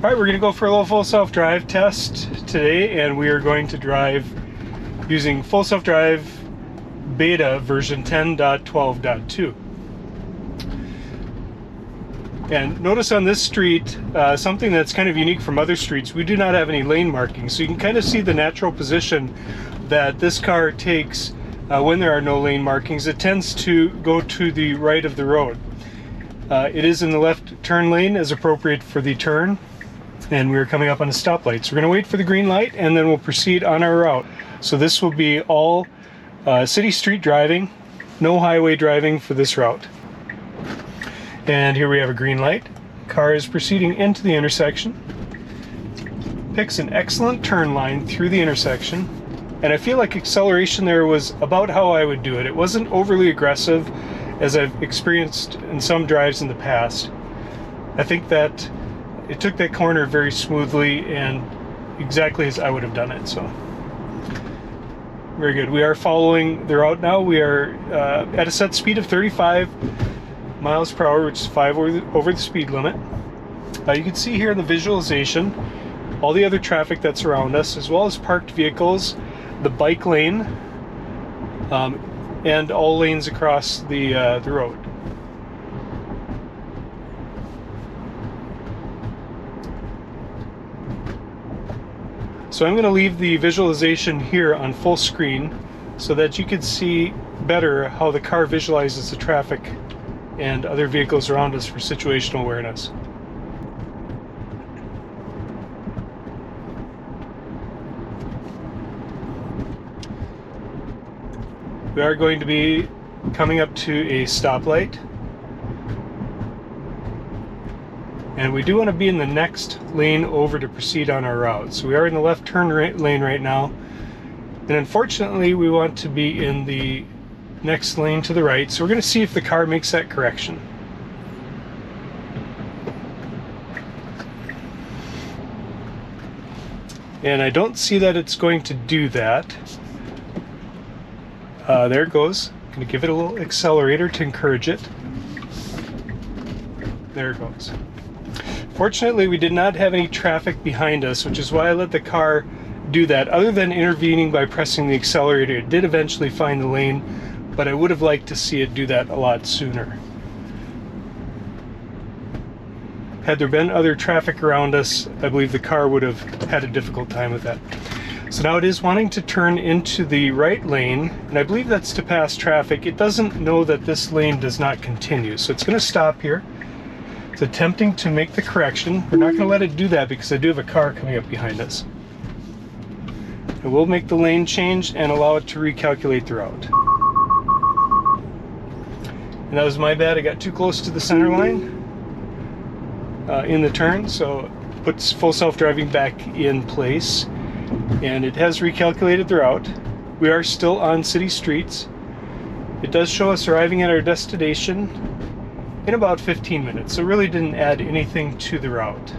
Alright, we're going to go for a little full self-drive test today, and we are going to drive using full self-drive beta version 10.12.2. And notice on this street, something that's kind of unique from other streets, we do not have any lane markings, so you can kind of see the natural position that this car takes when there are no lane markings. It tends to go to the right of the road. It is in the left turn lane as appropriate for the turn, and we're coming up on a stoplight. So we're going to wait for the green light and then we'll proceed on our route. So this will be all city street driving, no highway driving for this route. And here we have a green light. Car is proceeding into the intersection. Picks an excellent turn line through the intersection. And I feel like acceleration there was about how I would do it. It wasn't overly aggressive as I've experienced in some drives in the past. I think that it took that corner very smoothly and exactly as I would have done it. So very good. We are following the route now. We are at a set speed of 35 miles per hour, which is 5 over the speed limit. You can see here in the visualization all the other traffic that's around us, as well as parked vehicles, the bike lane, and all lanes across the road. So I'm going to leave the visualization here on full screen so that you can see better how the car visualizes the traffic and other vehicles around us for situational awareness. We are going to be coming up to a stoplight, and we do want to be in the next lane over to proceed on our route. So we are in the left turn lane right now, and unfortunately we want to be in the next lane to the right, so we're going to see if the car makes that correction. And I don't see that it's going to do that. There it goes. I'm going to give it a little accelerator to encourage it. There it goes. Fortunately, we did not have any traffic behind us, which is why I let the car do that. Other than intervening by pressing the accelerator, it did eventually find the lane, but I would have liked to see it do that a lot sooner. Had there been other traffic around us, I believe the car would have had a difficult time with that. So now it is wanting to turn into the right lane, and I believe that's to pass traffic. It doesn't know that this lane does not continue, so it's going to stop here. It's attempting to make the correction. We're not going to let it do that because I do have a car coming up behind us. I will make the lane change and allow it to recalculate the route. And that was my bad. I got too close to the center line in the turn, so puts full self-driving back in place. And it has recalculated the route. We are still on city streets. It does show us arriving at our destination in about 15 minutes, so it really didn't add anything to the route.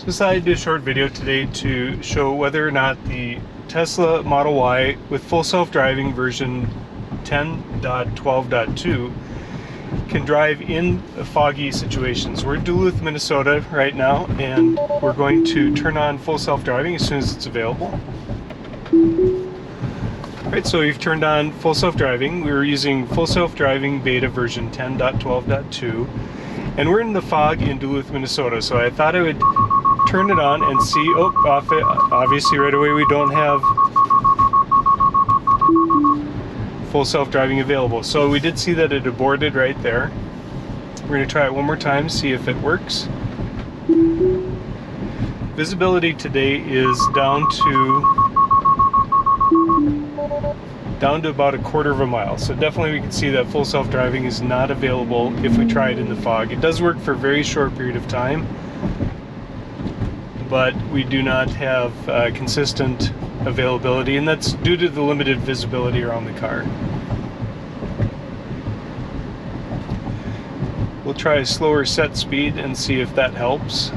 Decided to do a short video today to show whether or not the Tesla Model Y with full self-driving version 10.12.2 can drive in foggy situations. We're in Duluth, Minnesota right now, and we're going to turn on full self-driving as soon as it's available. Alright, so we've turned on full self-driving. We were using full self-driving beta version 10.12.2, and we're in the fog in Duluth, Minnesota, so I thought I would turn it on and see. Oh, off it. Obviously right away we don't have full self-driving available, so we did see that it aborted right there. We're going to try it one more time, see if it works. Visibility today is down to down to about 1/4 of a mile. So definitely we can see that full self-driving is not available if we try it in the fog. It does work for a very short period of time, but we do not have consistent availability, and that's due to the limited visibility around the car. We'll try a slower set speed and see if that helps.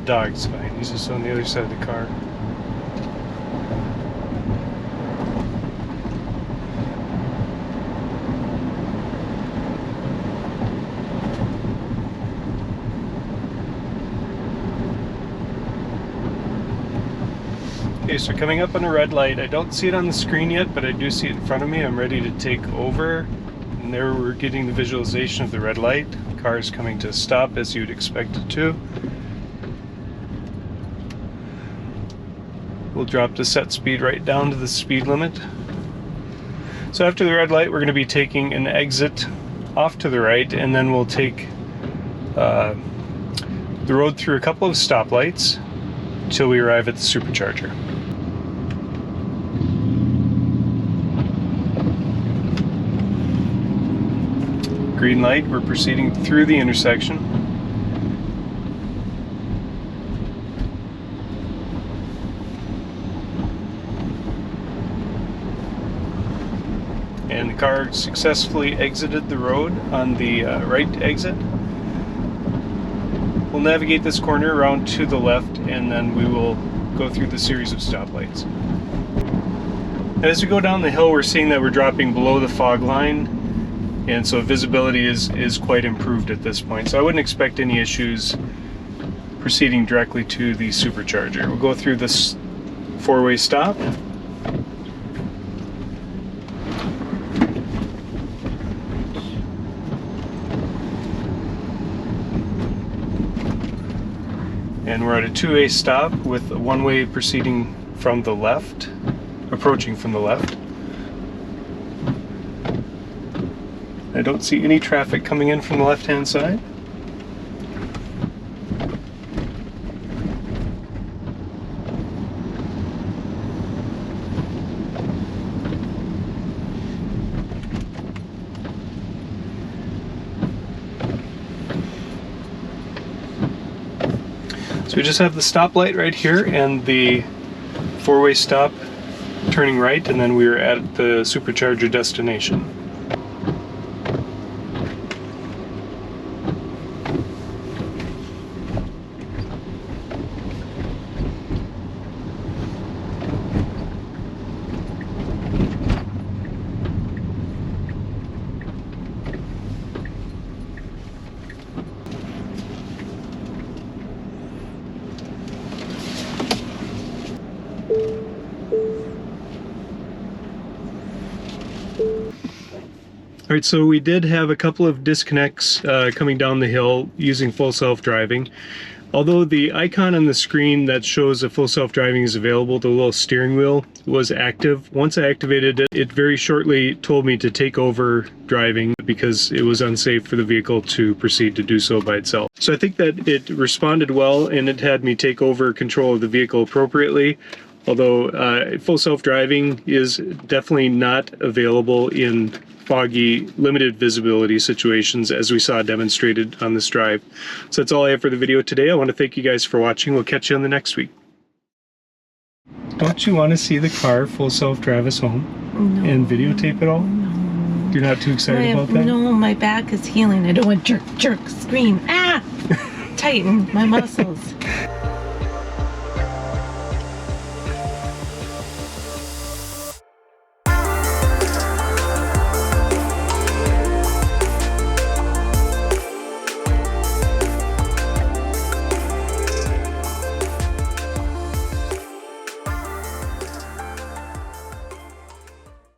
Dog's fine, he's just on the other side of the car. Okay, so coming up on a red light. I don't see it on the screen yet, but I do see it in front of me. I'm ready to take over. And there we're getting the visualization of the red light. The car is coming to a stop as you'd expect it to. We'll drop the set speed right down to the speed limit. So after the red light, we're going to be taking an exit off to the right, and then we'll take the road through a couple of stoplights until we arrive at the supercharger. Green light, we're proceeding through the intersection. And the car successfully exited the road on the right exit. We'll navigate this corner around to the left, and then we will go through the series of stoplights. As we go down the hill, we're seeing that we're dropping below the fog line, and so visibility is quite improved at this point. So I wouldn't expect any issues proceeding directly to the supercharger. We'll go through this four-way stop. And we're at a two-way stop with a one-way proceeding from the left, approaching from the left. I don't see any traffic coming in from the left-hand side. So we just have the stoplight right here and the four-way stop turning right, and then we're at the supercharger destination. All right, so we did have a couple of disconnects coming down the hill using full self-driving. Although the icon on the screen that shows that full self-driving is available, the little steering wheel was active. Once I activated it, it very shortly told me to take over driving because it was unsafe for the vehicle to proceed to do so by itself. So I think that it responded well, and it had me take over control of the vehicle appropriately. Although full self-driving is definitely not available in foggy, limited visibility situations, as we saw demonstrated on this drive. So that's all I have for the video today. I want to thank you guys for watching. We'll catch you on the next week. Don't you want to see the car full self-drive us home? No. And videotape it all? No. You're not too excited about that? No, my back is healing. I don't want jerk, jerk, scream, ah! Tighten my muscles.